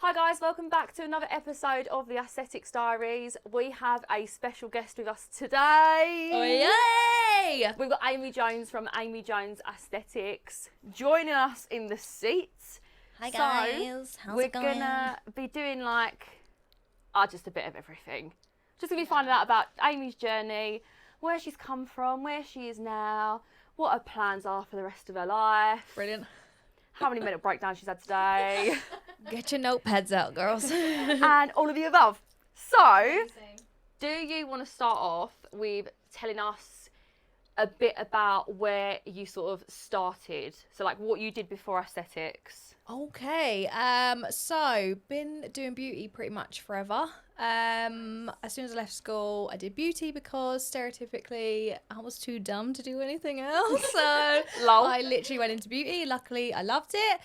Hi guys, welcome back to another episode of the Aesthetics Diaries. We have a special guest with us today. Oh, yay! We've got Aimee Jones from Aimee Jones Aesthetics joining us in the seats. Hi guys, how's it going? We're gonna be doing just a bit of everything. Just gonna be finding out about Aimee's journey, where she's come from, where she is now, what her plans are for the rest of her life. Brilliant. How many mental breakdowns she's had today. Get your notepads out, girls. And all of the above. So, do you want to start off with telling us a bit about where you sort of started? So, like, what you did before aesthetics. Okay, so been doing beauty pretty much forever. As soon as I left school, I did beauty because stereotypically I was too dumb to do anything else. So Lol. I literally went into beauty. Luckily, I loved it.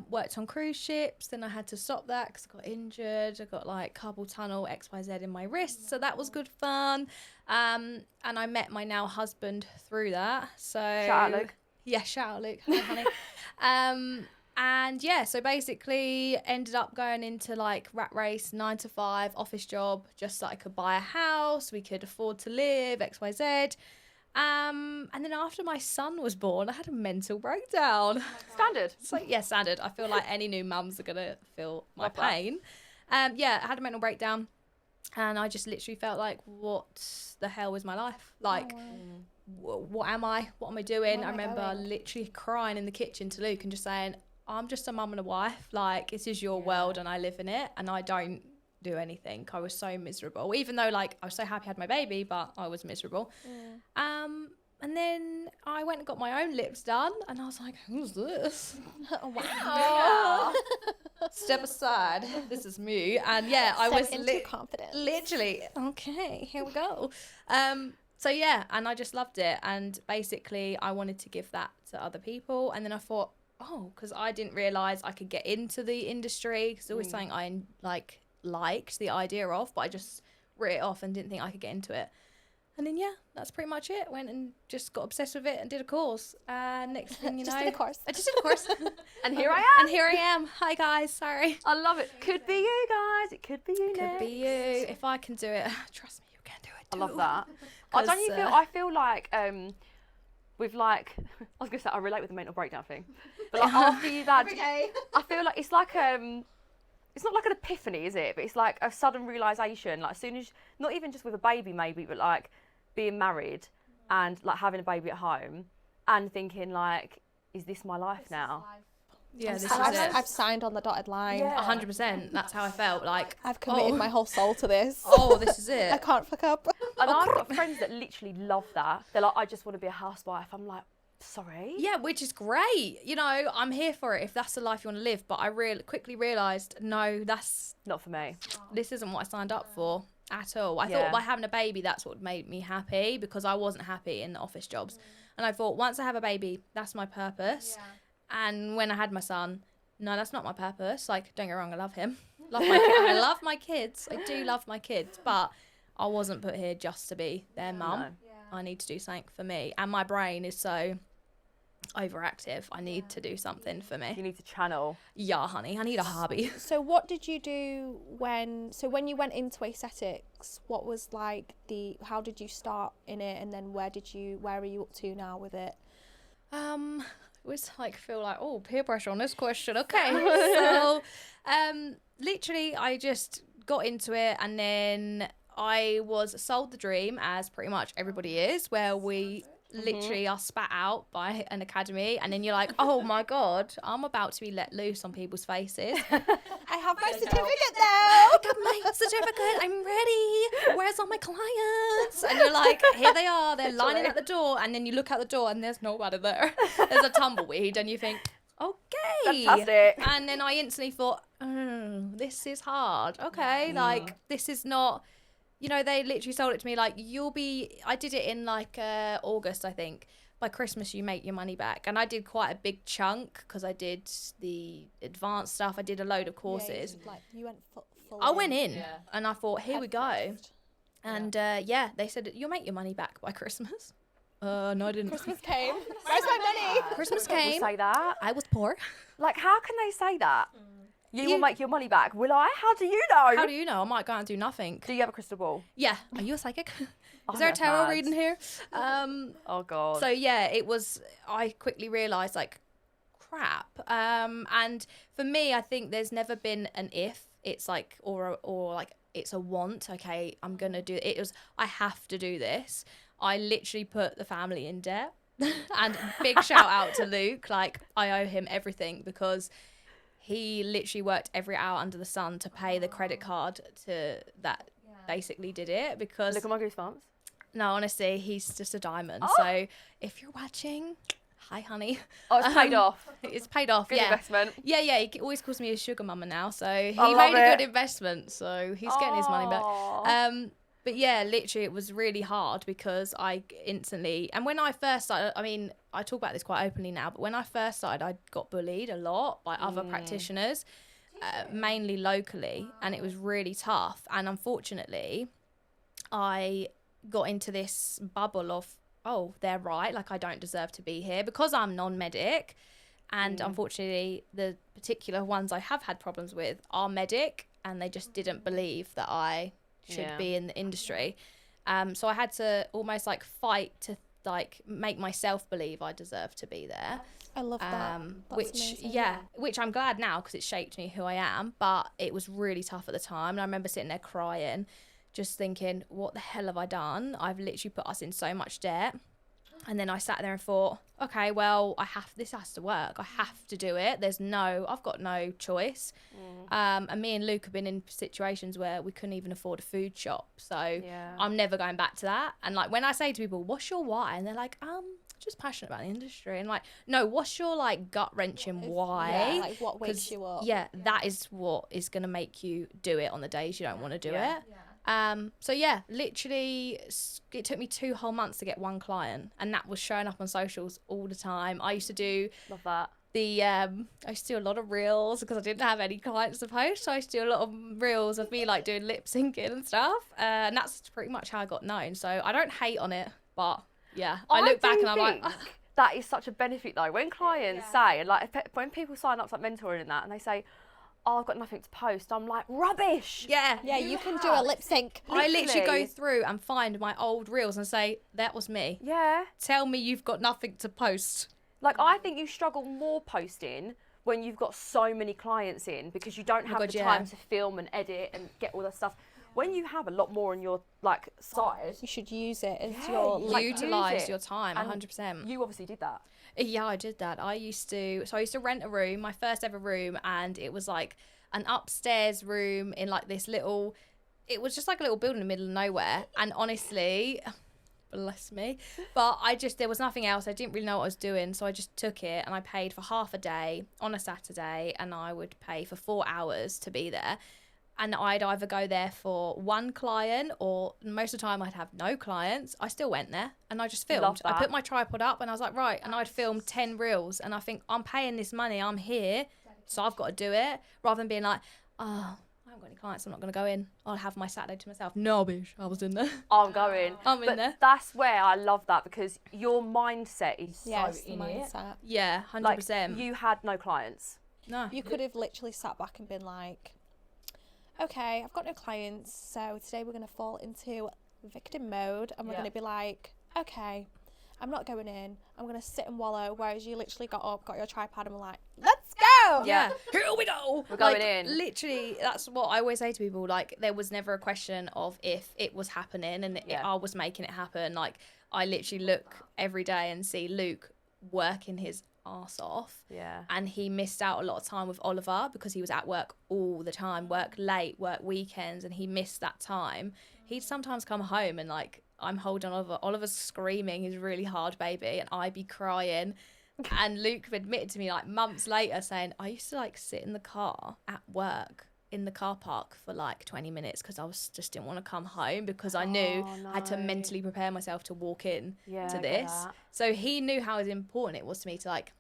Worked on cruise ships. Then I had to stop that because I got injured. I got like carpal tunnel XYZ in my wrist. So that was good fun. And I met my now husband through that. So Shout out, Luke. Yeah, shout out, Luke. Hi, honey. And yeah, so basically ended up going into like rat race, 9 to 5, office job, just so I could buy a house, we could afford to live, XYZ. And then after my son was born, I had a mental breakdown. Standard. So yeah, standard. I feel like any new mums are going to feel my Love that. pain. Yeah, I had a mental breakdown and I just literally felt like, what the hell is my life? Like, what am I? What am I doing? I remember literally crying in the kitchen to Luke and just saying, I'm just a mum and a wife. Like, this is your world and I live in it and I don't do anything. I was so miserable. Even though, like, I was so happy I had my baby, but I was miserable. And then I went and got my own lips done and I was like, who's this? Wow. Step aside. This is me. And yeah, I was into confidence. literally, okay, here we go. So yeah, and I just loved it. And basically I wanted to give that to other people. And then I thought, because I didn't realise I could get into the industry. Because it's always something I liked the idea of, but I just wrote it off and didn't think I could get into it. And then yeah, that's pretty much it. Went and just got obsessed with it and did a course. Next thing you know, Just did a course. I just did a course. And here I am. And here I am. Hi guys, sorry. I love it. Could be you guys. It could be you Could next. be you. If I can do it, trust me, you can do it I too. love that. Cause, I feel like with like I was gonna say I relate with the mental breakdown thing, but like after you've had, I feel like it's like it's not like an epiphany, is it? But it's like a sudden realization. Like as soon as, not even just with a baby maybe, but like being married and like having a baby at home and thinking like, is this my life now? Yeah, this is And it. I've signed on the dotted line. Yeah. 100%. That's how I felt. Like, I've committed my whole soul to this. this is it. I can't fuck up. And I've got friends that literally love that. They're like, I just want to be a housewife. I'm like, sorry? Yeah, which is great. You know, I'm here for it if that's the life you want to live. But I quickly realised, no, Not for me. this isn't what I signed up for at all. I Yeah. thought by having a baby, that's what made me happy because I wasn't happy in the office jobs. And I thought once I have a baby, that's my purpose. And when I had my son, no, that's not my purpose. Like, don't get me wrong, I love him. I love my kids. I do love my kids. But I wasn't put here just to be their mum. No. I need to do something for me. And my brain is so overactive. I need to do something for You me. need to channel. Yeah, honey, I need a hobby. So what did you do when you went into aesthetics, what was like how did you start in it and then where are you up to now with it? It was like feel like peer pressure on this question. Okay, so literally I just got into it and then I was sold the dream as pretty much everybody is, where we literally are spat out by an academy and then you're like, oh my god, I'm about to be let loose on people's faces. I have my certificate now. I got my certificate, I'm ready, where's all my clients? And you're like, here they are, they're lining at the door, and then you look out the door and there's nobody there. There's a tumbleweed and you think, okay. Fantastic. And then I instantly thought, this is hard. Okay, like this is not, you know, they literally sold it to me like, I did it in like August, I think. By Christmas, you make your money back. And I did quite a big chunk because I did the advanced stuff. I did a load of courses. You went full I went in and I thought, here we go. And they said, you'll make your money back by Christmas. No, I didn't. Christmas came. Where's my money? Christmas People came. say that. I was poor. Like, how can they say that? You will make your money back. Will I? How do you know? How do you know? I might go out and do nothing. Do you have a crystal ball? Yeah. Are you a psychic? Oh, Is there a that's tarot mad. reading here? Oh God. So yeah, it was. I quickly realised like, crap. And for me, I think there's never been an if. It's like or like it's a want. Okay, I'm gonna do it. It was I have to do this. I literally put the family in debt. And big shout out to Luke. Like I owe him everything because he literally worked every hour under the sun to pay the credit card to that basically did it because Look at my goosebumps. no, honestly, he's just a diamond. Oh. So if you're watching, hi honey. Oh, it's paid off. It's paid off. Good Yeah. investment. Yeah, he always calls me a sugar mama now. So he love made a it. good investment. So he's getting his money back. Aw. But yeah, literally it was really hard because I instantly, and when I first started, I mean, I talk about this quite openly now, but when I first started, I got bullied a lot by other practitioners, mainly locally, and it was really tough. And unfortunately, I got into this bubble of, oh, they're right, like I don't deserve to be here because I'm non-medic. And unfortunately, the particular ones I have had problems with are medic, and they just didn't believe that I should be in the industry. So I had to almost like fight to like make myself believe I deserve to be there. I love that. That's Which amazing. which I'm glad now because it shaped me who I am, but it was really tough at the time. And I remember sitting there crying, just thinking, what the hell have I done? I've literally put us in so much debt. And then I sat there and thought, okay, well, this has to work. I have to do it. I've got no choice. And me and Luke have been in situations where we couldn't even afford a food shop. So I'm never going back to that. And like when I say to people, what's your why? And they're like, just passionate about the industry. And like, no, what's your like gut wrenching why? Yeah, like what wakes you up. Yeah, that is what is going to make you do it on the days you don't want to do it. So yeah, literally it took me 2 whole months to get one client, and that was showing up on socials all the time. I used to do Love that. I used to do a lot of reels because I didn't have any clients to post. So I used to do a lot of reels of me like doing lip syncing and stuff. And that's pretty much how I got known. So I don't hate on it, but yeah, I look back and I'm like, that is such a benefit though. When clients say, and like when people sign up to like mentoring and that, and they say, oh, I've got nothing to post, I'm like, rubbish. yeah, You can do a lip sync. I literally go through and find my old reels and say, that was me. Yeah. Tell me you've got nothing to post. Like, I think you struggle more posting when you've got so many clients in because you don't have the time to film and edit and get all that stuff. When you have a lot more on your like side, You should use it as your like, Utilise use it. your time, And 100%. You obviously did that. Yeah, I did that. I used to rent a room, my first ever room, and it was like an upstairs room in like this little, it was just like a little building in the middle of nowhere. And honestly, bless me, but there was nothing else. I didn't really know what I was doing, so I just took it and I paid for half a day on a Saturday, and I would pay for 4 hours to be there. And I'd either go there for one client, or most of the time I'd have no clients. I still went there and I just filmed. I put my tripod up and I was like, right, and I'd film 10 reels, and I think I'm paying this money, I'm here, so I've got to do it, rather than being like, oh, I haven't got any clients, I'm not going to go in. I'll have my Saturday to myself. No, bitch, I was in there. I'm going. I'm in there. That's where I love that because your mindset is so yes, the in it. mindset. Yeah, 100%. Like, you had no clients. No. You could have literally sat back and been like, okay, I've got no clients, so today we're going to fall into victim mode, and we're going to be like, okay, I'm not going in, I'm going to sit and wallow, whereas you literally got up, got your tripod, and were like, let's go! Yeah, here we go. We're going in. Literally, that's what I always say to people. Like, there was never a question of if it was happening and I was making it happen. Like, I literally look every day and see Luke working his arse off. Yeah. And he missed out a lot of time with Oliver because he was at work all the time, work late, work weekends, and he missed that time. He'd sometimes come home and like, I'm holding Oliver. Oliver's screaming his really hard baby, and I'd be crying. And Luke admitted to me like months later saying, I used to like sit in the car at work in the car park for like 20 minutes because I just didn't want to come home because I knew I had to mentally prepare myself to walk in to this. So he knew how important it was to me to like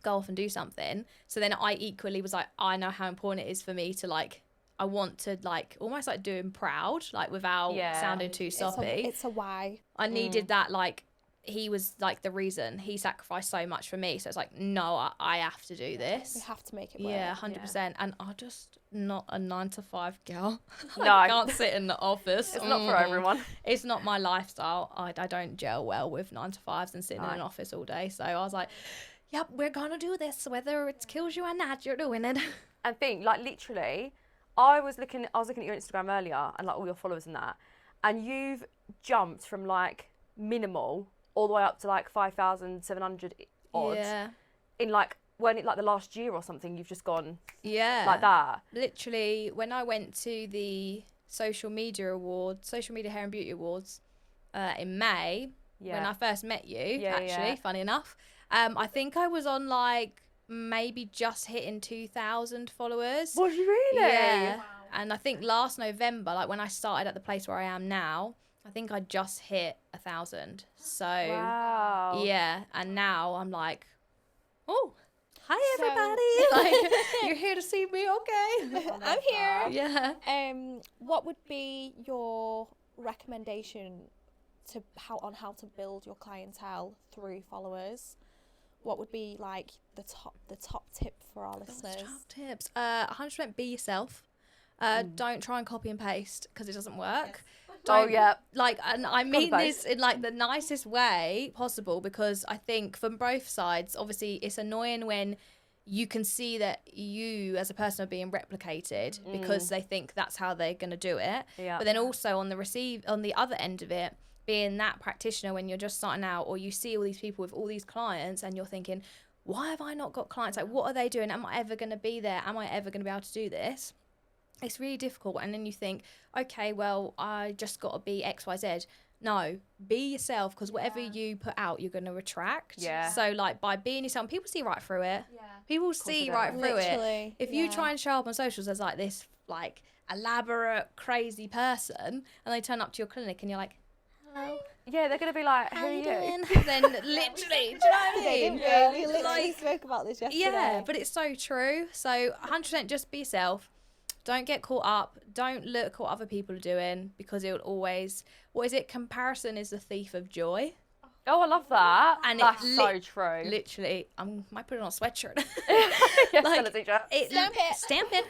go off and do something. So then I equally was like, I know how important it is for me to like, I want to like almost like do him proud, like without sounding too soppy. It's a why. I needed that like he was like the reason. He sacrificed so much for me, so it's like, no, I have to do this. We have to make it work. Yeah, 100%. And I'm just not a 9-to-5 girl. No. I can't sit in the office. It's not for everyone. It's not my lifestyle. I don't gel well with 9-to-5s and sitting in an office all day. So I was like, yep, we're gonna do this, whether it kills you or not, you're doing it. And think, like, literally, I was looking at your Instagram earlier and like all your followers and that, and you've jumped from like minimal all the way up to like 5,700 odds in like, weren't it like the last year or something? You've just gone like that. Literally, when I went to the social media hair and beauty awards in May, when I first met you, funny enough, I think I was on like maybe just hitting 2,000 followers. Was you really? Yeah. Wow. And I think last November, like when I started at the place where I am now, I think I just hit 1,000. So wow. Yeah, and now I'm like, oh, hi everybody. Like, you're here to see me, okay? I'm here. Yeah. What would be your recommendation on how to build your clientele through followers? What would be like the top tip for our listeners? Top tips. 100% be yourself. Don't try and copy and paste because it doesn't work. Yes. Like, and I mean this in like the nicest way possible, because I think from both sides, obviously it's annoying when you can see that you as a person are being replicated because they think that's how they're going to do it. Yeah. But then also on the other end of it, being that practitioner when you're just starting out, or you see all these people with all these clients and you're thinking, why have I not got clients? Like, what are they doing? Am I ever going to be there? Am I ever going to be able to do this? It's really difficult. And then you think, okay, well, I just got to be X, Y, Z. No, be yourself, because whatever you put out, you're going to attract. Yeah. So, like, by being yourself, people see right through it. Yeah. People see right through it. If you try and show up on socials as, like, this, like, elaborate, crazy person, and they turn up to your clinic and you're like, hello. Yeah, they're going to be like, who are you? Then literally, do you know what I mean? Yeah, we literally spoke about this yesterday. Yeah, but it's so true. So 100% just be yourself. Don't get caught up. Don't look at what other people are doing, because it will always, what is it? Comparison is the thief of joy. Oh, I love that. And that's so true. Literally, I might put it on a sweatshirt. Yes, like, Stamp it.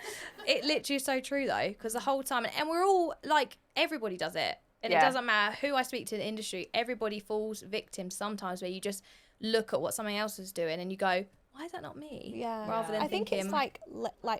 It literally is so true though, because the whole time, and we're all like, everybody does it. And it doesn't matter who I speak to in the industry, everybody falls victim sometimes, where you just look at what something else is doing and you go, why is that not me? Yeah. Rather than I think it's like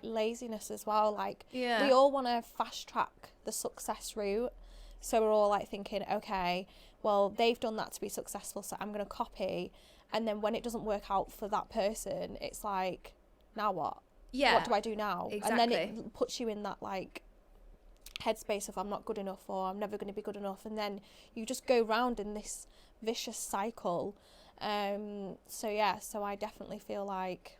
laziness as well. Like, we Yeah. all want to fast track the success route. So we're all like thinking, okay, well, they've done that to be successful, so I'm going to copy. And then when it doesn't work out for that person, it's like, now what? Yeah. What do I do now? Exactly. And then it puts you in that like headspace of I'm not good enough, or I'm never going to be good enough. And then you just go round in this vicious cycle. So I definitely feel like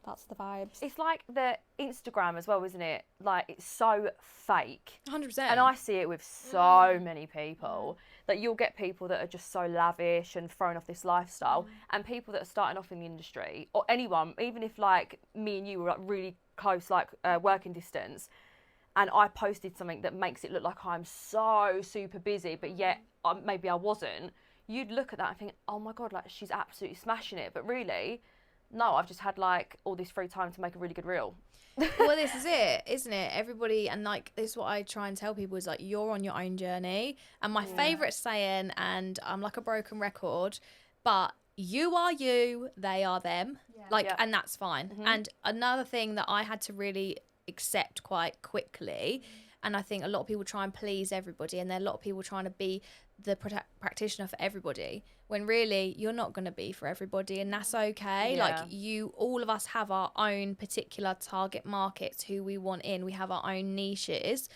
that's the vibes. It's like the Instagram as well, isn't it? Like, it's so fake. 100%. And I see it with so many people, that you'll get people that are just so lavish and throwing off this lifestyle, and people that are starting off in the industry, or anyone, even if like me and you were like really close, like working distance, and I posted something that makes it look like I'm so super busy, but yet maybe I wasn't, you'd look at that and think, oh my God, like she's absolutely smashing it. But really, no, I've just had like all this free time to make a really good reel. Well, this is it, isn't it? Everybody, and like this is what I try and tell people, is like, you're on your own journey. And my favourite saying, and I'm like a broken record, but you are you, they are them. And that's fine. And another thing that I had to really accept quite quickly, and I think a lot of people try and please everybody, and there are a lot of people trying to be the practitioner for everybody, when really you're not going to be for everybody, and that's okay. Like, all of us have our own particular target markets who we want in. We have our own niches,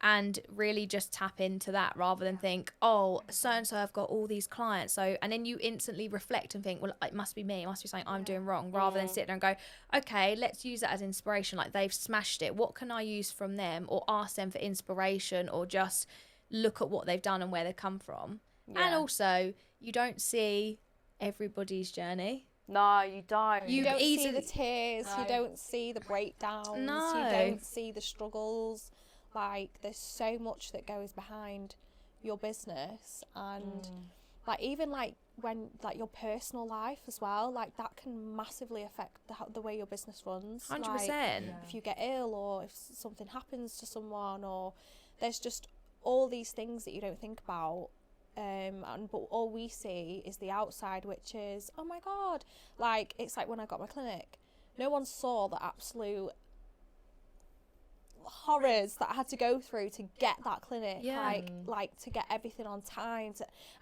and really just tap into that, rather than think, oh, so and so I've got all these clients, so, and then you instantly reflect and think, well, it must be me, it must be something I'm doing wrong, rather than sit there and go, okay, let's use that as inspiration. Like, they've smashed it, what can I use from them, or ask them for inspiration, or just look at what they've done and where they've come from. And also, you don't see everybody's journey. No, you don't. You don't see the tears. No. You don't see the breakdowns. No. You don't see the struggles. Like, there's so much that goes behind your business, and like even like when like your personal life as well, like that can massively affect the way your business runs. 100%. Like, if you get ill or if something happens to someone, or there's just all these things that you don't think about. But all we see is the outside, which is, oh my God, like it's like when I got my clinic, no one saw the absolute horrors that I had to go through to get that clinic, like to get everything on time,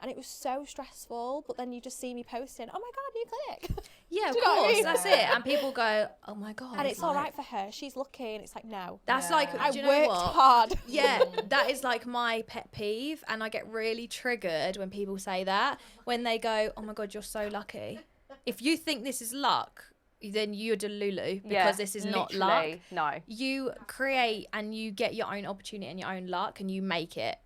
and it was so stressful. But then you just see me posting, oh my God, new clinic. Yeah, of Do you know what I course, mean? that's it. And people go, oh my God. And it's all right for her, she's lucky, and it's like, no, That's like, I do you know worked what? hard. Yeah, that is like my pet peeve, and I get really triggered when people say that, when they go, oh my God, you're so lucky. If you think this is luck, then you're delulu, because this is not luck. No. You create and you get your own opportunity and your own luck, and you make it.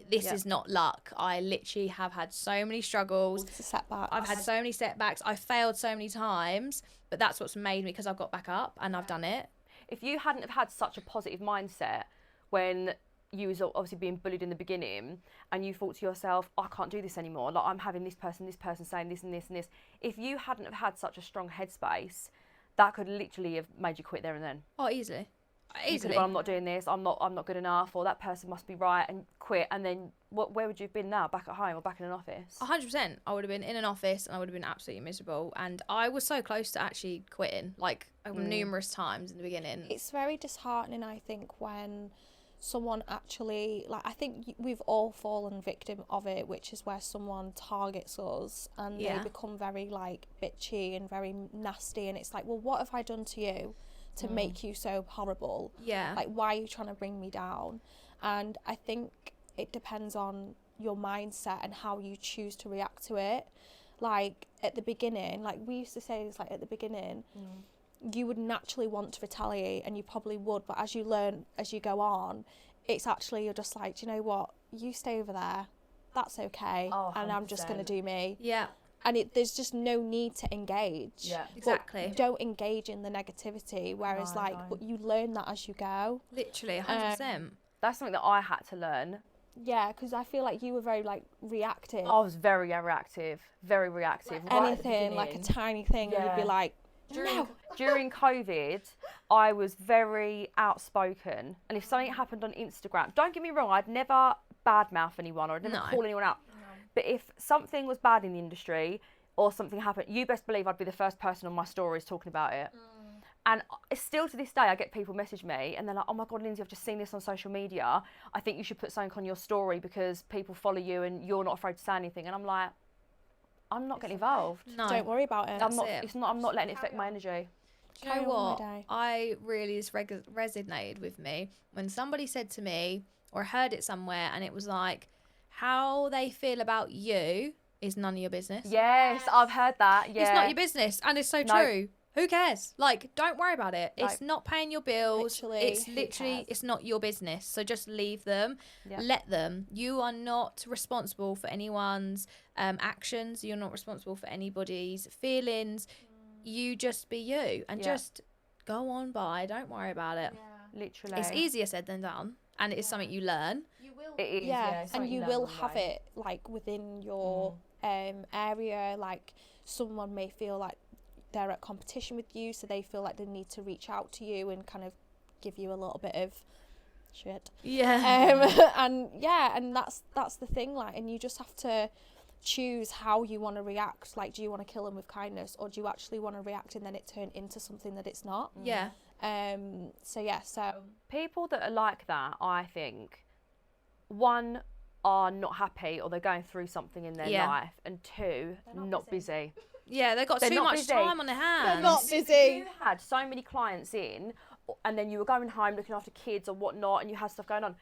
This is not luck. I literally have had so many struggles. It's a setback. I've had so many setbacks. I've failed so many times, but that's what's made me, because I've got back up and I've done it. If you hadn't have had such a positive mindset when you was obviously being bullied in the beginning, and you thought to yourself, I can't do this anymore, like I'm having this person saying this and this and this. If you hadn't have had such a strong headspace, that could literally have made you quit there and then. Oh, easily. You could have gone, I'm not doing this, I'm not good enough, or that person must be right, and quit. And then where would you have been now? Back at home or back in an office? 100%. I would have been in an office and I would have been absolutely miserable. And I was so close to actually quitting, like numerous times in the beginning. It's very disheartening, I think, when someone actually, like, I think we've all fallen victim of it, which is where someone targets us and they become very like bitchy and very nasty, and it's like, well, what have I done to you to make you so horrible? Like, why are you trying to bring me down? And I think it depends on your mindset and how you choose to react to it. Like at the beginning, like we used to say this, like at the beginning, you would naturally want to retaliate, and you probably would, but as you learn, as you go on, it's actually, you're just like, do you know what, you stay over there, that's okay, and I'm just going to do me. And there's just no need to engage. Exactly. But don't engage in the negativity, whereas but you learn that as you go. Literally 100%. That's something that I had to learn. Yeah, because I feel like you were very like reactive. I was very reactive. Like anything, like a tiny thing, and you'd be like, During COVID, I was very outspoken, and if something happened on Instagram, don't get me wrong, I'd never badmouth anyone or I'd never call anyone out. But if something was bad in the industry or something happened, you best believe I'd be the first person on my stories talking about it. And still to this day, I get people message me and they're like, oh my God, Lindsay, I've just seen this on social media. I think you should put something on your story because people follow you and you're not afraid to say anything. And I'm like, I'm not getting involved. No. Don't worry about it. I'm not letting it affect my energy. Do you know what? I really, this resonated with me when somebody said to me, or I heard it somewhere, and it was like, how they feel about you is none of your business. Yes, I've heard that. Yeah. It's not your business, and it's so true. Who cares? Like, don't worry about it. It's not paying your bills. It's not your business. So just leave them. Yep. Let them. You are not responsible for anyone's actions. You're not responsible for anybody's feelings. You just be you and just go on by. Don't worry about it. Yeah. Literally. It's easier said than done. And it's something you learn. You will. It is, and you will have it like within your area. Like someone may feel like they're at competition with you, so they feel like they need to reach out to you and kind of give you a little bit of shit. And that's the thing, like, and you just have to choose how you want to react. Like, do you want to kill them with kindness, or do you actually want to react and then it turn into something that it's not? So people that are like that, I think, one, are not happy or they're going through something in their life, and two, not busy. Yeah, they've got too much time on their hands. They're not busy. You had so many clients in, and then you were going home looking after kids or whatnot, and you had stuff going on.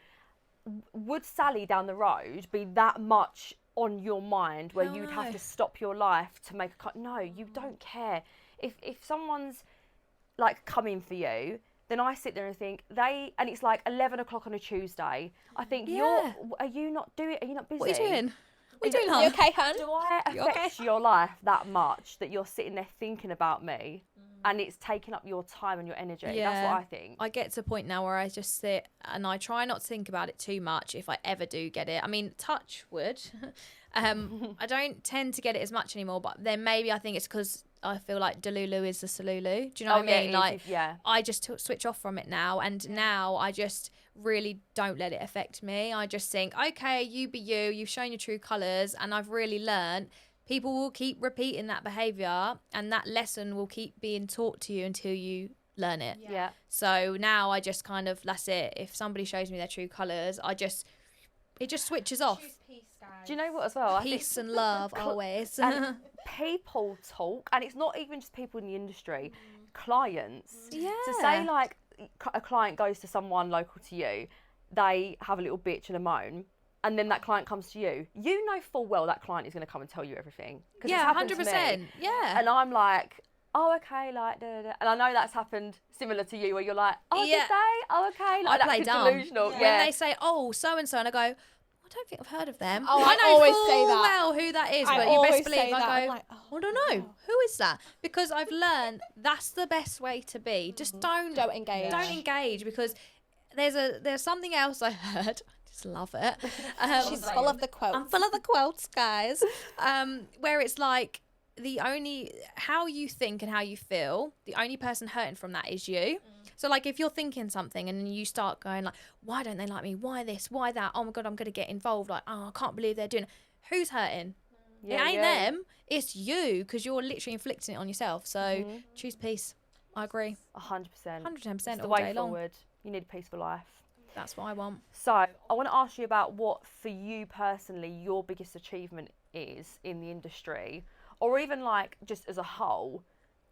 Would Sally down the road be that much on your mind where you'd have to stop your life to make a cut? No, you don't care. If someone's like coming for you, then I sit there and think and it's like 11 o'clock on a Tuesday. I think are you not busy? What are you doing? What are you doing, hon? You okay, hun? Do I affect your life that much that you're sitting there thinking about me? and it's taking up your time and your energy. Yeah. That's what I think. I get to a point now where I just sit and I try not to think about it too much if I ever do get it. I mean, touch wood. I don't tend to get it as much anymore, but then maybe I think it's because I feel like Delulu is the Salulu. Do you know what I mean? Like, I just switch off from it now, and now I just really don't let it affect me. I just think, okay, you be you. You've shown your true colours, and I've really learned. People will keep repeating that behaviour, and that lesson will keep being taught to you until you learn it. Yeah. So now I just kind of, that's it. If somebody shows me their true colours, it just switches off. Peace, guys. Do you know what as well? Peace and love always. And people talk, and it's not even just people in the industry, clients. Yeah. So say like a client goes to someone local to you, they have a little bitch and a moan, and then that client comes to you. You know full well that client is going to come and tell you everything. Yeah, 100%. Yeah. And I'm like, oh, okay, like, da, da, da. And I know that's happened similar to you, where you're like, oh, Yeah. did they? Oh, okay. Like, I play dumb. delusional. When Yeah. they say, oh, so-and-so, and I go, I don't think I've heard of them. Oh, I I know always full say that. well who that is, I but you best always believe say that. I I'm go, like, I don't know. Who is that? Because I've learned that's the best way to be. Just don't engage. Don't engage, because there's something else I heard. I just love it. She's full of the quotes. I'm full of the quotes, guys. Where it's like, how you think and how you feel, the only person hurting from that is you. So like if you're thinking something and then you start going like, why don't they like me? Why this? Why that? Oh my God, I'm going to get involved. Like, oh, I can't believe they're doing it. Who's hurting? Yeah, it ain't them. It's you, because you're literally inflicting it on yourself. So choose peace. I agree. 100%. 110% It's the all way day long. forward. You need a peaceful life. That's what I want. So I want to ask you about what, for you personally, your biggest achievement is in the industry, or even like just as a whole.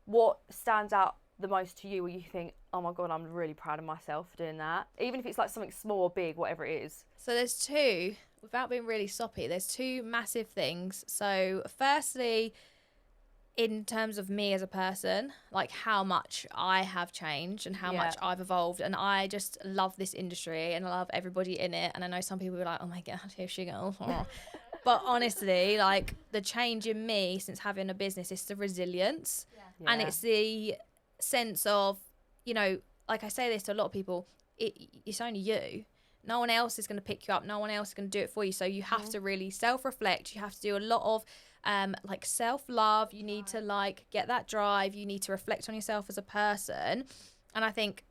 What stands out the most to you, where you think, oh my God, I'm really proud of myself for doing that, even if it's like something small or big, whatever it is? So there's two, without being really soppy, there's two massive things. So firstly, in terms of me as a person, like how much I have changed and how much I've evolved, and I just love this industry and I love everybody in it. And I know some people are like, oh my God, here she goes. But honestly, like the change in me since having a business is the resilience. And it's the sense of, you know, like I say this to a lot of people, it's only you. No one else is going to pick you up. No one else is going to do it for you. So you have to really self-reflect. You have to do a lot of like self-love. You need to like get that drive. You need to reflect on yourself as a person. And I think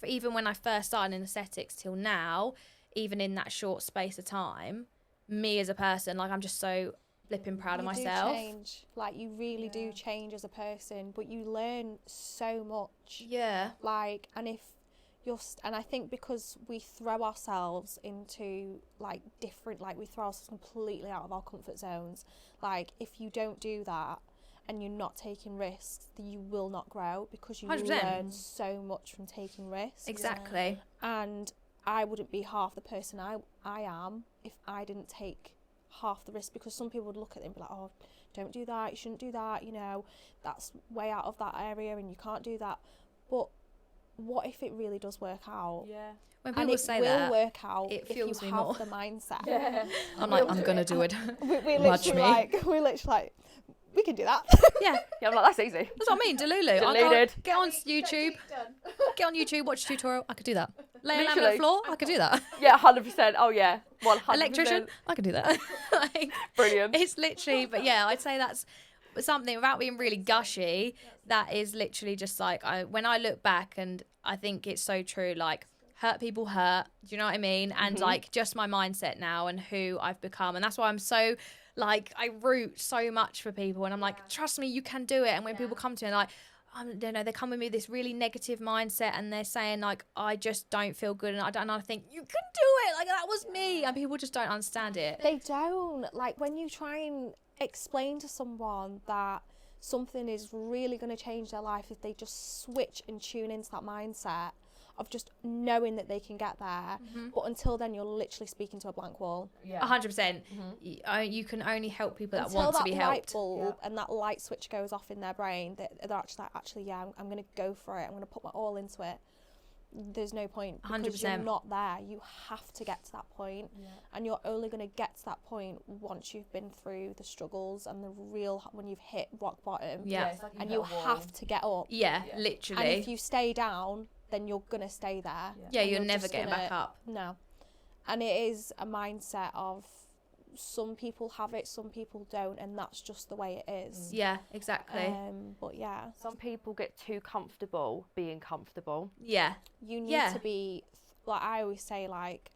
even when I first started in aesthetics till now, even in that short space of time, me as a person, like I'm just so flipping proud of myself. You do change. Like you really do change as a person, but you learn so much. Yeah. Like, and if you're, and I think because we throw ourselves into like different, like we throw ourselves completely out of our comfort zones. Like if you don't do that and you're not taking risks, then you will not grow, because you 100%. learn so much from taking risks. Exactly. And I wouldn't be half the person I am if I didn't take half the risk, because some people would look at it and be like, oh, don't do that, you shouldn't do that, you know, that's way out of that area and you can't do that. But what if it really does work out? Yeah. When And people it say will that, work out it if fuels you me have more. the mindset. Yeah. I'm like, I'm going to do it. we Watch literally me. like, we can do that. Yeah. Yeah, I'm like, that's easy. That's what I mean, Delulu. I Deleted. get on YouTube, get on YouTube, watch a tutorial. I could do that. Lay a lamp on the Literally. floor. I could do that. Yeah, 100%. Oh yeah, 100%. Electrician. I could do that. Like, Brilliant. it's literally, but yeah, I'd say that's something, without being really gushy, that is literally just like, when I look back, and I think it's so true, like hurt people hurt. Do you know what I mean? And like just my mindset now and who I've become, and that's why I'm so. Like, I root so much for people, and I'm like, trust me, you can do it. And when people come to me, like, you know, they come with me with this really negative mindset, and they're saying, like, I just don't feel good, and I think, you can do it. Like, that was me. And people just don't understand it. They don't. Like, when you try and explain to someone that something is really going to change their life if they just switch and tune into that mindset of just knowing that they can get there, but until then you're literally speaking to a blank wall. 100%. You can only help people that Until want to that be light helped. bulb and that light switch goes off in their brain, they're actually like, yeah, I'm going to go for it, I'm going to put my all into it. there's no point because 100%. you're not there. You have to get to that point, and you're only going to get to that point once you've been through the struggles and the real, when you've hit rock bottom. It's like And you have to get up. Yeah, literally. And if you stay down, then you're going to stay there. Yeah, and you're never just getting back up. No. And it is a mindset of some people have it, some people don't, and that's just the way it is. Yeah, exactly. But yeah. Some people get too comfortable being comfortable. Yeah. You need to be, like I always say, like,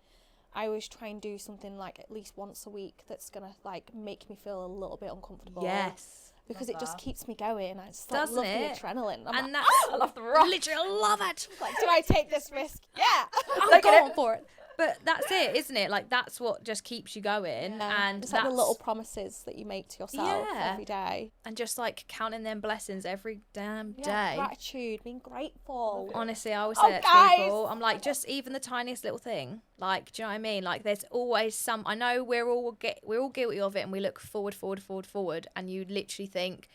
I always try and do something like at least once a week that's going to like make me feel a little bit uncomfortable. Yes. Because it just keeps me going. I just Doesn't love it? the adrenaline. I'm And like, that's I love the rush. literally, I love it. like, do I take this risk? Yeah. I'm going for it. But that's it, isn't it? Like, that's what just keeps you going. And it's that's like the little promises that you make to yourself every day. And just like counting them blessings every damn day. Gratitude, being grateful. Honestly, I always say that to people. I'm like, just even the tiniest little thing. Like, do you know what I mean? Like, there's always some. I know we're all guilty of it, and we look forward, and you literally think,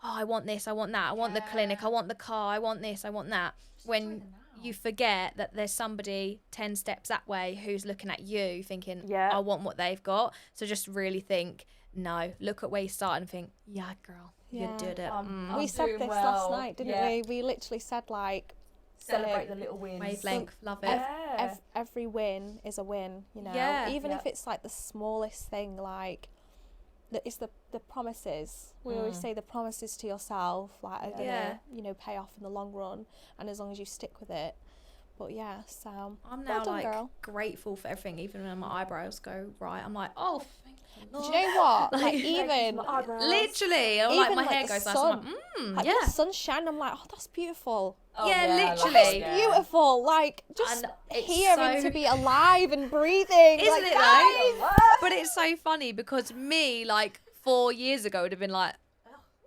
oh, I want this, I want that, I want the clinic, I want the car, I want this, I want that. When you forget that there's somebody 10 steps that way who's looking at you thinking, I want what they've got. So just really think, no, look at where you started and think, yeah, girl, you did it. We said this last night, didn't we? We literally said, like, celebrate the little wins. Wavelength, love it. Every win is a win, you know? Even if it's like the smallest thing, like, it's the promises. We always say the promises to yourself, like, are gonna, you know, pay off in the long run, and as long as you stick with it. But yeah, so I'm now well done, like girl. grateful for everything, even when my eyebrows go right. I'm like, oh, thank you, Lord. Do you know what? Like even literally, or even like my like hair the goes nice. sun. I'm like, like the sunshine. I'm like, oh, that's beautiful. literally. It's beautiful. Like, just it's hearing so- to be alive and breathing. Isn't like, it guys. though? But it's so funny because me, like 4 years ago, would have been like,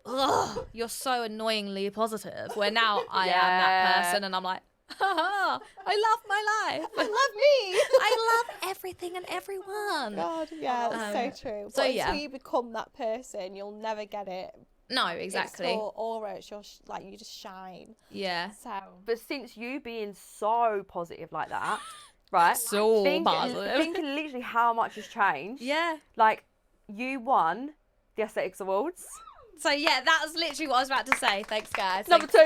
ugh, you're so annoyingly positive. Where now I am that person, and I'm like, I love my life. I love me. I love everything and everyone. God, yeah, that's so true. so But yeah. until you become that person, you'll never get it. No, exactly. It's your aura. It's your like you just shine. Yeah. So But since you being so positive like that, right? So positive. Thinking literally how much has changed. Yeah. Like, you won the Aesthetics Awards. So yeah, that was literally what I was about to say. Thanks, guys. Number two. Oh,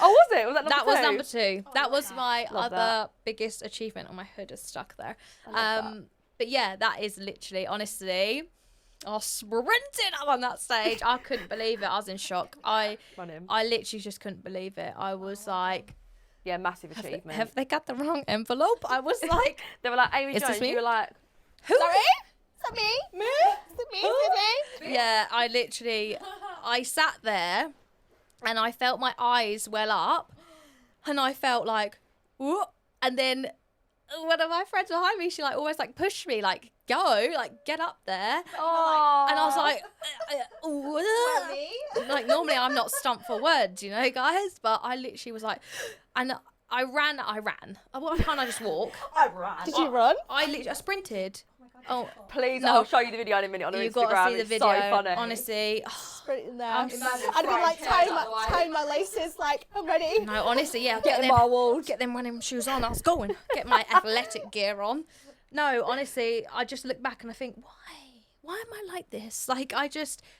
was it? Was that number two? That was number two. That was my Love other biggest achievement. On my hood is stuck there. But yeah, that is literally, honestly, I was sprinting up on that stage. I couldn't believe it. I was in shock. I literally just couldn't believe it. I was like, yeah, massive achievement. have they got the wrong envelope? I was like, They were like, Aimee Is this Jones. me? You were like, who? sorry, is that me? Is it me? Is it me? Yeah, I literally, I sat there and I felt my eyes well up and I felt like, whoop. And then one of my friends behind me, she like almost like pushed me, like, go, like, get up there. oh. And I was like, like, normally I'm not stumped for words, you know, guys, but I literally was like, and I ran. Why can't I just walk? I ran. Did you run? I literally, Oh, Please, no. I'll show you the video in a minute on you've Instagram. got to see the It's video. so funny. Honestly, Sprinting there. I'm I'd be like tying my laces, like, I'm ready. no, honestly, yeah. Getting marwled. Get them running shoes on. I was going. Get my athletic gear on. No, honestly, I just look back and I think, why am I like this? Like,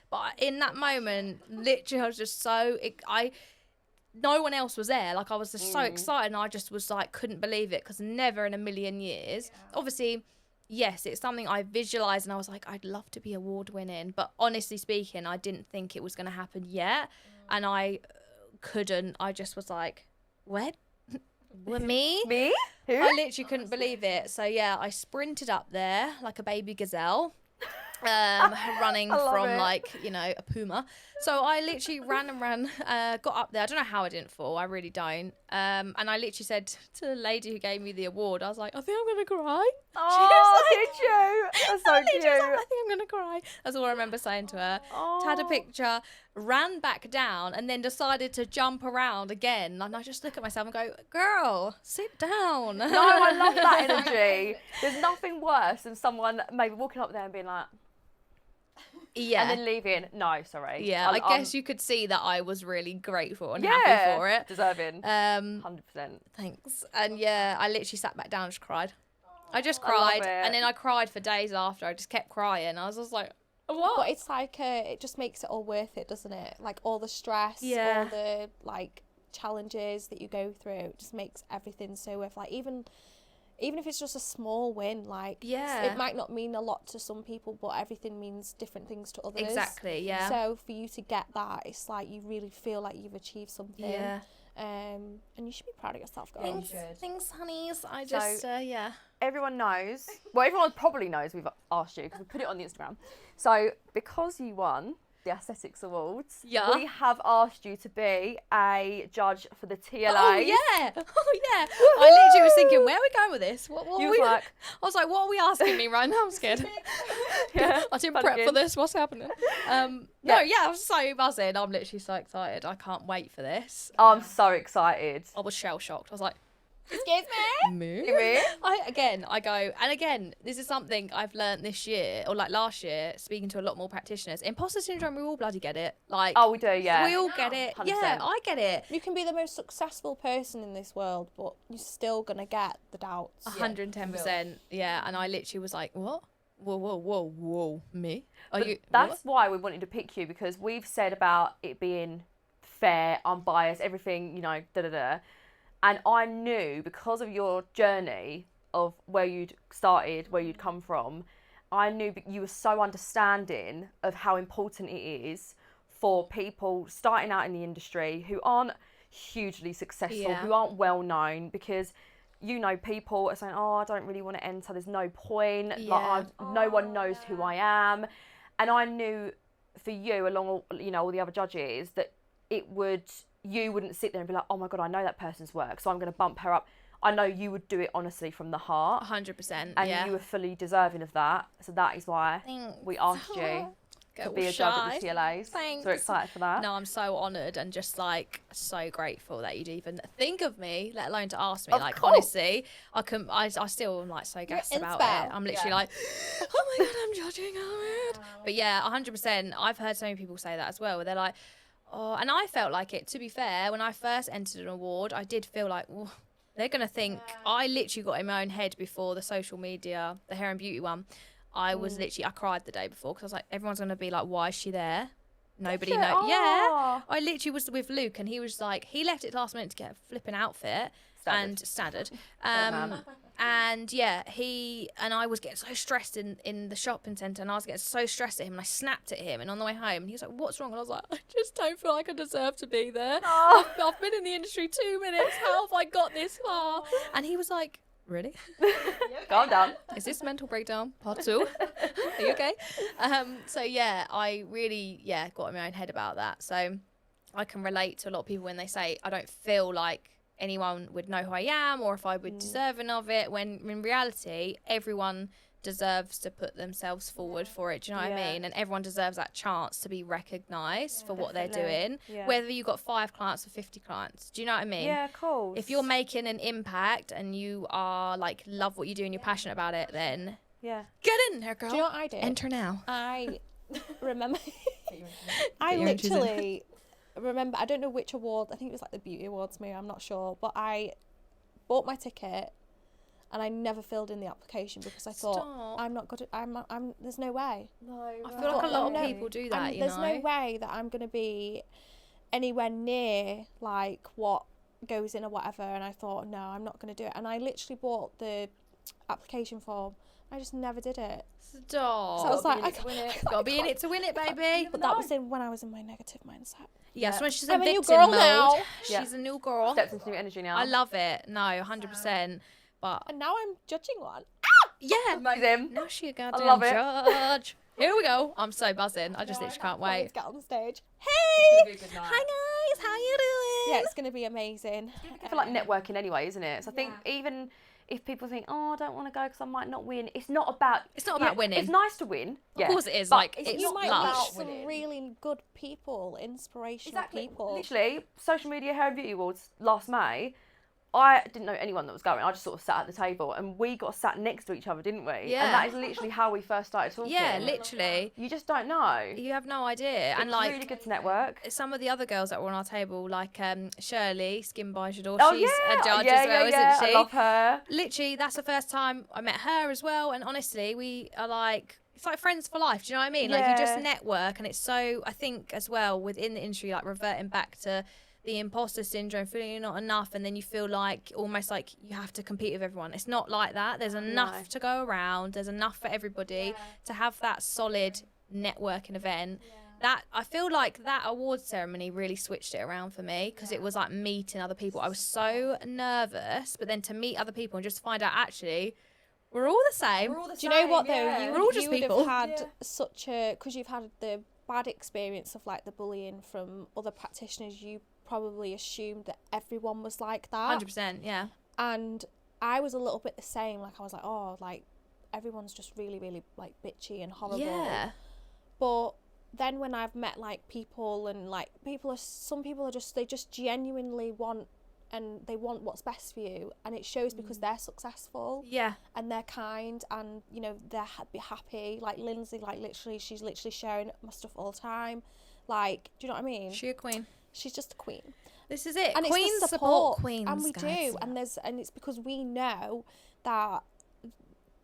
but in that moment, literally, I was just no one else was there. Like, I was just so excited and I just was like, couldn't believe it because never in a million years. Obviously, yes, it's something I visualised and I was like, I'd love to be award winning. But honestly speaking, I didn't think it was going to happen yet. And I couldn't. I just was like, what? With me? Me? Who? I literally couldn't believe it. So yeah, I sprinted up there like a baby gazelle, running from it. like, you know, a puma. So I literally ran, got up there. I don't know how I didn't fall. I really don't. And I literally said to the lady who gave me the award, I was like, I think I'm going to cry. Oh, like- did you? That's so Literally, cute. she was like, I think I'm going to cry. That's all I remember saying to her. Oh. Had a picture, ran back down, and then decided to jump around again. And I just look at myself and go, girl, sit down. No, I love that energy. There's nothing worse than someone maybe walking up there and being like, Yeah. And then leaving, no, sorry. Yeah, I guess you could see that I was really grateful and happy yeah, for it. deserving. 100%. Thanks. And yeah, I literally sat back down and just cried. I just I love cried, it. and then I cried for days after. I just kept crying. I was just like, what? But it's like it just makes it all worth it, doesn't it? Like all the stress, Yeah. all the like challenges that you go through, it just makes everything so worth. Like even if it's just a small win, like Yeah. it might not mean a lot to some people, but everything means different things to others. Exactly, yeah. So for you to get that, it's like you really feel like you've achieved something. Yeah. And you should be proud of yourself, girls. Thanks, honeys. I just, yeah. Everyone knows, well, everyone probably knows we've asked you because we put it on the Instagram. So because you won the Aesthetics Awards, Yeah. we have asked you to be a judge for the TLA. Oh yeah, I literally was thinking, where are we going with this? What You are was we? like, I was like, what are we asking me right now? I'm scared. yeah, I didn't fun prep for again. this. What's happening? No, yeah, I was so buzzing. I'm literally so excited. I can't wait for this. I'm so excited. I was shell shocked. I was like, Excuse me? me? Me? I go, and again, this is something I've learned this year, or like last year, speaking to a lot more practitioners. Imposter syndrome, we all bloody get it. Like, Oh, we do, yeah. we all get it. 100%. Yeah, I get it. You can be the most successful person in this world, but you're still gonna get the doubts. 110%. Yeah, and I literally was like, what? Whoa, me? Are But you? that's why we wanted to pick you, because we've said about it being fair, unbiased, everything, you know, da-da-da. And I knew, because of your journey of where you'd started, where you'd come from, I knew you were so understanding of how important it is for people starting out in the industry who aren't hugely successful, Yeah. who aren't well known, because you know, people are saying, oh, I don't really want to enter, there's no point, Yeah. no one knows who I am. And I knew for you, along, you know, all the other judges, that you wouldn't sit there and be like, oh my God, I know that person's work, so I'm going to bump her up. I know you would do it honestly from the heart. 100%. And yeah. you were fully deserving of that. So that is why Thanks. we asked you to Girl be a judge shy. at the TLAs. Thanks. So excited for that. No, I'm so honoured and just like so grateful that you'd even think of me, let alone to ask me. Of like course. honestly, I still am like so gassed about inspo. it. I'm literally like, oh my God, I'm judging. Oh my God. But yeah, 100%. I've heard so many people say that as well, where they're like, oh, and I felt like it. To be fair, when I first entered an award, I did feel like, well, they're gonna think. I literally got in my own head before the social media, the hair and beauty one. I was literally, I cried the day before because I was like, everyone's going to be like, why is she there? Nobody knows. Oh. Yeah. I literally was with Luke and he was like, he left it last minute to get a flipping outfit. Standard. And yeah, I was getting so stressed in the shopping centre and I was getting so stressed at him and I snapped at him and on the way home and he was like, what's wrong? And I was like, I just don't feel like I deserve to be there. I've been in the industry 2 minutes. How have I got this far? And he was like, really? Calm down. Is this mental breakdown part 2? Are you okay? So yeah, I really got in my own head about that. So I can relate to a lot of people when they say I don't feel like anyone would know who I am or if I would deserving of it, when in reality everyone deserves to put themselves forward for it. Do you know what I mean? And everyone deserves that chance to be recognised for what they're doing, whether you've got 5 clients or 50 clients. Do you know what I mean? Yeah, cool. If you're making an impact and you are like love what you do and you're passionate about it, then get in there, girl. Do you know what I did? Enter now. I remember. I Get your entries in. literally remember. I don't know which award. I think it was like the beauty awards. Maybe I'm not sure. But I bought my ticket, and I never filled in the application because I thought Stop. I'm not good. I'm. There's no way. No, I feel like a lot of people do that. You There's know. no way that I'm gonna be anywhere near like what goes in or whatever. And I thought, no, I'm not gonna do it. And I literally bought the application form. I just never did it. Stop. So I was like, Gotta be in it to win it, baby. But that was when I was in my negative mindset. Yeah, so when she's I'm in a new victim girl mode, now. she's a new girl. Steps into new energy now. I love it. No, 100%. But And now I'm judging one. yeah, Amazing. now she a I goddamn love it. judge. Here we go. I'm so buzzing. I just literally can't wait. Let's get on the stage. Hey, It's gonna be a good night. hi guys, how you doing? Yeah, it's gonna be amazing. I feel like networking anyway, isn't it? So I think even if people think, oh, I don't want to go because I might not win, it's not about winning. It's nice to win. Of course it is. but Like it's You it's might lush. meet some really good people, inspirational people. Literally, social media hair and beauty awards last May. I didn't know anyone that was going. I just sort of sat at the table, and we got sat next to each other, didn't we? Yeah. And that is literally how we first started talking. Yeah, literally. You just don't know. You have no idea. It's And like really good to network. some of the other girls that were on our table, like Shirley, Skin by Shador, Oh, she's yeah. a judge Yeah, as well, yeah, isn't she? I love her. Literally, that's the first time I met her as well. And honestly, we are like, it's like friends for life. Do you know what I mean? Like, you just Yeah. network. And it's so, I think as well, within the industry, like reverting back to the imposter syndrome, feeling you're not enough, and then you feel like almost like you have to compete with everyone. It's not like that. There's enough to go around. There's enough for everybody to have that solid networking event. That I feel like that awards ceremony really switched it around for me, because it was like meeting other people. I was so nervous, but then to meet other people and just find out actually we're all the same. Do you know what though? Yeah. We're all just you would people. have had such a, because you've had the bad experience of like the bullying from other practitioners. You probably assumed that everyone was like that. 100%, yeah. And I was a little bit the same. Like I was like, oh, like everyone's just really, really like bitchy and horrible. Yeah. But then when I've met like people, and like some people are just, they just genuinely want, and they want what's best for you, and it shows because they're successful. Yeah. And they're kind, and you know they're happy. Like Lindsay, like literally, she's literally sharing my stuff all the time. Like, do you know what I mean? She a queen. She's just a queen. This is it. And Queens it's the support queens, and we guys. do, and it's because we know that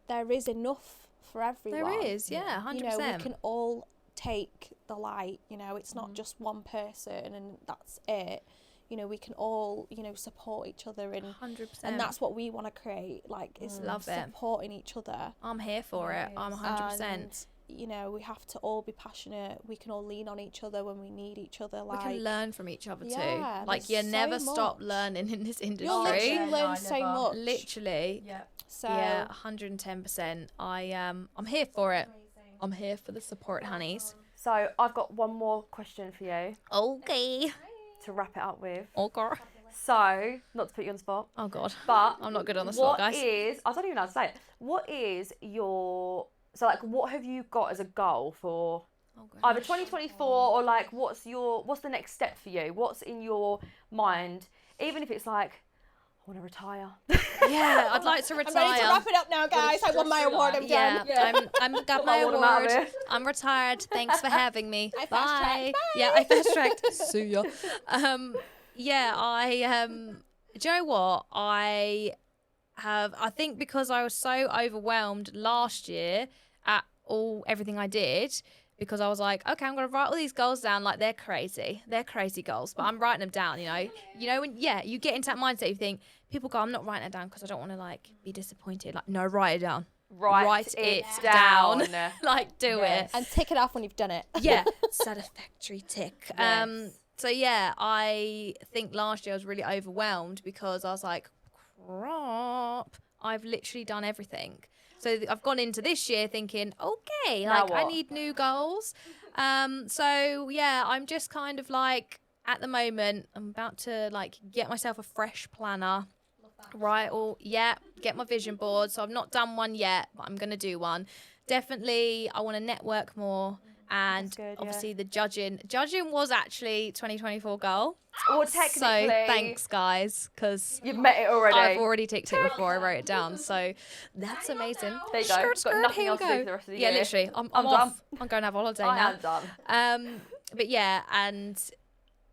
there is enough for everyone. There is, yeah, 100%. You know, we can all take the light. You know, it's not just one person and that's it. You know, we can all, you know, support each other, and 100%. and that's what we want to create. Like, is Love it. supporting each other. I'm here for it. I'm 100%. And, you know, we have to all be passionate. We can all lean on each other when we need each other. We Like, can learn from each other Yeah, too. Like, there's you so never stop much. learning in this industry. you'll literally Yeah, no, learn I so never. much. Literally. Yeah. So Yeah, 110%. I'm here for it. I'm here for the support, honeys. So I've got one more question for you Okay. to wrap it up with. Okay. So, not to put you on the spot, Oh God. but I'm not good on the spot, guys. I don't even know how to say it. What is your, so like, what have you got as a goal for Oh, gosh. either 2024 or like, what's the next step for you? What's in your mind? Even if it's like, I want to retire. Yeah, I'd like to I'm retire. ready to wrap it up now, guys. I won my award. I'm Yeah, done. I'm got my award, I'm out of award. here. I'm retired. Thanks for having me. I Bye. fast-tracked. Bye. Yeah, I fast tracked. See ya. Yeah, do you know what? I think because I was so overwhelmed last year at everything I did, because I was like, okay, I'm gonna write all these goals down. Like, they're crazy goals, but I'm writing them down. You know when you get into that mindset, you think people go, I'm not writing it down because I don't want to like be disappointed. Like, no, write it down. Write it down. Like, do it. And tick it off when you've done it. Yeah, satisfactory tick. Yes. So yeah, I think last year I was really overwhelmed because I was like, crap, I've literally done everything. So I've gone into this year thinking, okay, Now like I what? need new goals. So yeah, I'm just kind of like, at the moment, I'm about to like get myself a fresh planner. Right, or get my vision board. So I've not done one yet, but I'm gonna do one. Definitely, I want to network more, and That's good, yeah. obviously the judging was actually 2024 goal. Or technically, So thanks, guys, because You've met it already. I've already ticked it before I wrote it down. So that's amazing. There you go. Skirt, Got skirt, nothing here else you to do go. for the rest of the Yeah, year. literally, I'm I'm off. done. I'm going to have a holiday I now. am done. But yeah, and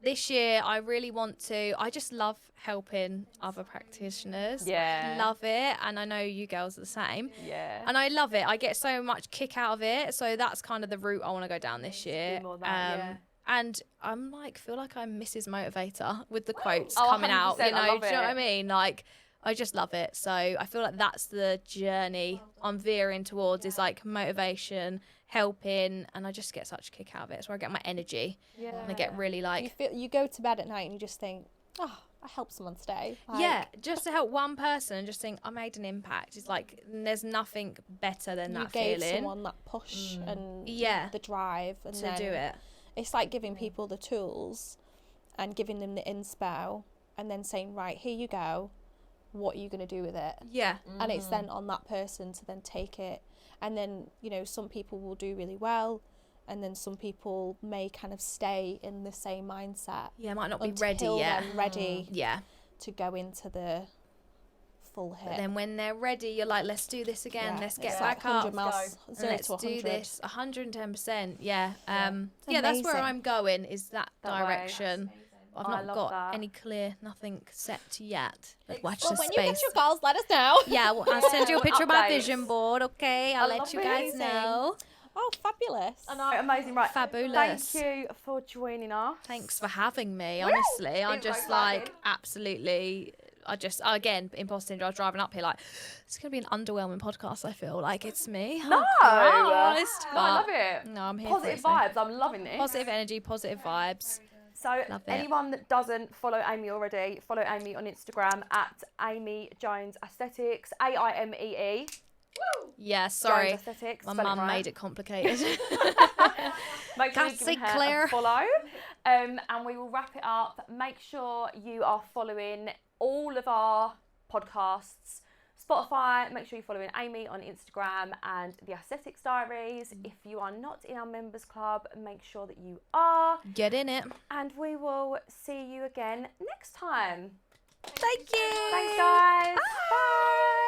this year I really want to. I just love helping other practitioners. Yeah. Love it, and I know you girls are the same. Yeah. And I love it. I get so much kick out of it. So that's kind of the route I want to go down this year. more of that, yeah. And I'm like, feel like I'm Mrs. Motivator with the quotes Oh, coming out. 100%, You know, I do love you know what I it. mean? Like, I just love it. So I feel like that's the journey I'm veering towards, is like motivation, helping, and I just get such a kick out of it. It's where I get my energy, Yeah. and I get really like, You go to bed at night and you just think, oh, I helped someone today. Like, yeah, just to help one person and just think I made an impact. It's like, there's nothing better than you that gave feeling someone that push and Yeah. the drive and to then do it. It's like giving people the tools and giving them the inspo and then saying, right, here you go. What are you going to do with it? Yeah. And it's then on that person to then take it. And then, you know, some people will do really well, and then some people may kind of stay in the same mindset Yeah, might not be until ready yet. they're ready Yeah. to go into the full hit. But then when they're ready, you're like, let's do this again. Yeah, Let's get it's back like 100 up. miles, And 0 let's to 100. do this 110%. Yeah. It's That's where amazing. I'm going, is that That way. direction. I've I not love got that. any clear, nothing set yet. But watch Well, the when space. you get your goals, let us know. Yeah, well, I'll send you a picture of my Updates. vision board, okay? I'll I let love you guys it. know. Oh, fabulous. I know, amazing, right? Fabulous. Thank you for joining us. Thanks for having me, honestly. I'm Been so just like, excited. absolutely, again, imposter syndrome, I was driving up here like, it's going to be an underwhelming podcast, I feel. Like, it's me. No, Christ. no, I love it. No, I'm here Positive for it. vibes. I'm loving this. Positive energy, positive vibes. So Love it. anyone that doesn't follow Aimee already, follow Aimee on Instagram at Aimee Jones Aesthetics, AIMEE. Yeah, sorry. Jones Aesthetics. My spell mum right. made it complicated. Make sure you Cassie give her Claire. a follow. And we will wrap it up. Make sure you are following all of our podcasts. Spotify, make sure you're following Aimee on Instagram and the Aesthetics Diaries. If you are not in our members club, make sure that you are. Get in it. And we will see you again next time. Thank you. Thanks, guys. Bye.